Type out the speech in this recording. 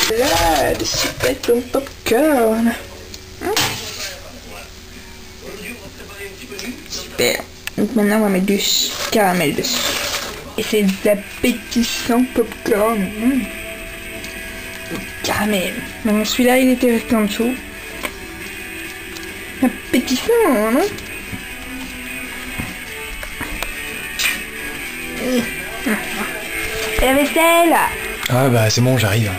Là, des super bons popcorn. Super. Donc maintenant on va mettre du caramel dessus. Et ces appétissants popcorn. Caramel. Maintenant celui-là il était resté en dessous. Appétissant, non? Et la vaisselle. Ah bah c'est bon, j'arrive.